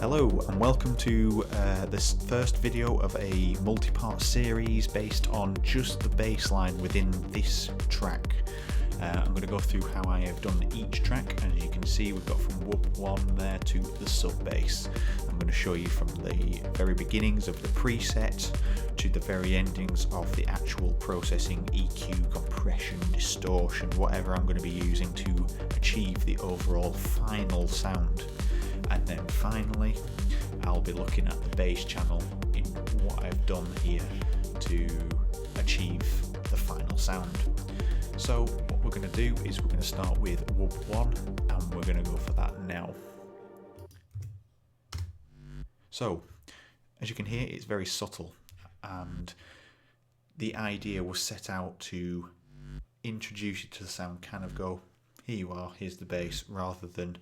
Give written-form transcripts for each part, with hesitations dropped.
Hello and welcome to this first video of a multi-part series based on just the bass line within this track. I'm going to go through how I have done each track. As you can see, we've got from Wub 1 there to the sub-bass. I'm going to show you from the very beginnings of the preset to the very endings of the actual processing, EQ, compression, distortion, whatever I'm going to be using to achieve the overall final sound. And then finally, I'll be looking at the bass channel in what I've done here to achieve the final sound. So what we're going to do is we're going to start with Wub 1 and we're going to go for that now. So as you can hear, it's very subtle, and the idea was set out to introduce you to the sound, kind of go, here you are, here's the bass, rather than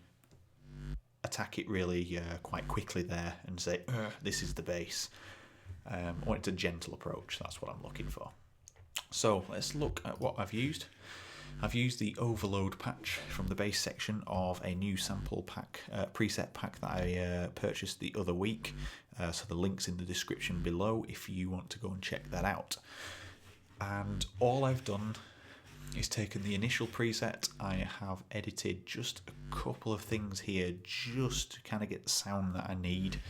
attack it really quite quickly there and say, this is the bass. I want it a gentle approach, that's what I'm looking for. So let's look at what I've used. I've used the overload patch from the bass section of a new sample pack, preset pack that I purchased the other week. So the link's in the description below if you want to go and check that out. And all I've done is taken the initial preset. I have edited just a couple of things here just to kind of get the sound that I need,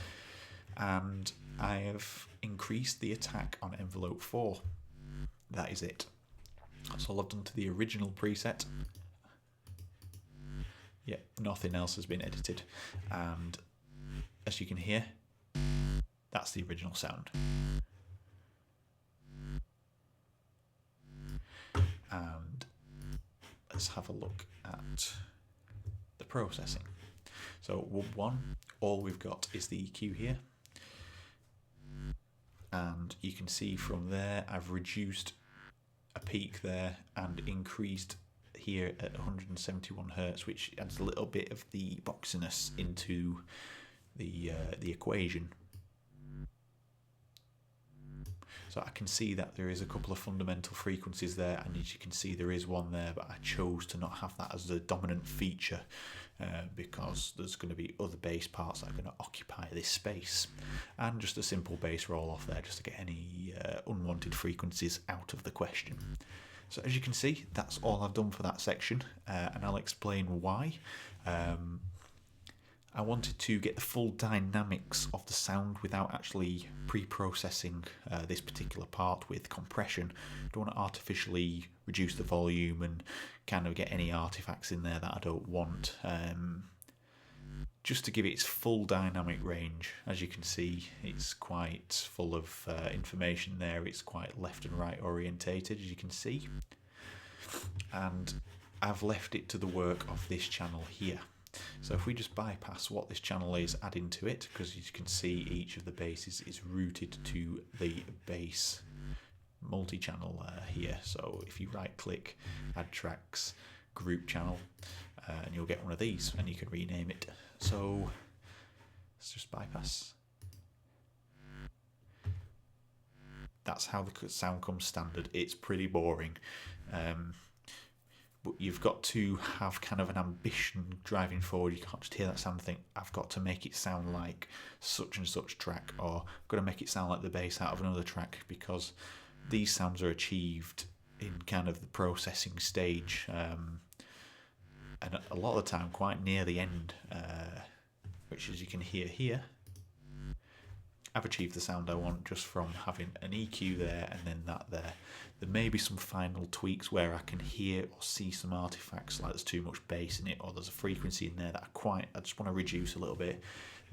and I have increased the attack on envelope 4. That is it. That's all I've done to the original preset. Yeah, nothing else has been edited, and as you can hear, that's the original sound. And let's have a look at the processing. So Wub 1, all we've got is the EQ here, and you can see from there I've reduced a peak there and increased here at 171 Hertz, which adds a little bit of the boxiness into the equation. So I can see that there is a couple of fundamental frequencies there, and as you can see there is one there, but I chose to not have that as the dominant feature because there's going to be other bass parts that are going to occupy this space, and just a simple bass roll off there just to get any unwanted frequencies out of the question. So as you can see, that's all I've done for that section, and I'll explain why. I wanted to get the full dynamics of the sound without actually pre-processing this particular part with compression. Don't want to artificially reduce the volume and kind of get any artifacts in there that I don't want. Just to give it its full dynamic range. As you can see, it's quite full of information there. It's quite left and right orientated, as you can see. And I've left it to the work of this channel here. So if we just bypass what this channel is adding to it, because as you can see each of the basses is routed to the bass multi-channel here. So if you right click, add tracks, group channel, and you'll get one of these and you can rename it. So let's just bypass. That's how the sound comes standard. It's pretty boring. But you've got to have kind of an ambition driving forward. You can't just hear that sound and think, I've got to make it sound like such and such track, or I've got to make it sound like the bass out of another track, because these sounds are achieved in kind of the processing stage, and a lot of the time quite near the end, which as you can hear here, I've achieved the sound I want just from having an EQ there and then that there. There may be some final tweaks where I can hear or see some artifacts, like there's too much bass in it, or there's a frequency in there that I just want to reduce a little bit.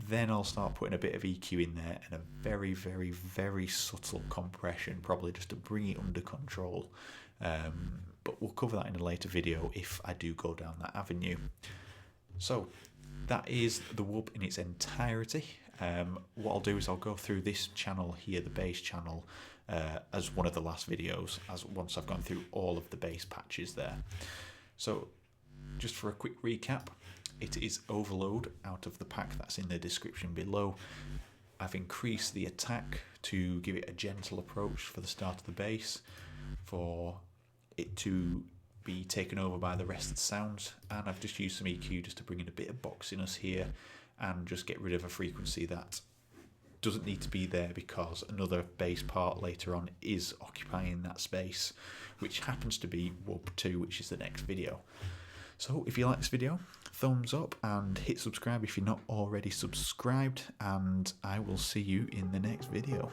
Then I'll start putting a bit of EQ in there and a very, very, very subtle compression, probably just to bring it under control. But we'll cover that in a later video if I do go down that avenue. So that is the Wub in its entirety. What I'll do is I'll go through this channel here, the bass channel, as one of the last videos, once I've gone through all of the bass patches there. So just for a quick recap, it is overload out of the pack that's in the description below. I've increased the attack to give it a gentle approach for the start of the bass, for it to be taken over by the rest of the sounds, and I've just used some EQ just to bring in a bit of boxiness here, and just get rid of a frequency that doesn't need to be there because another bass part later on is occupying that space, which happens to be Wub 2, which is the next video. So if you like this video, thumbs up and hit subscribe if you're not already subscribed, and I will see you in the next video.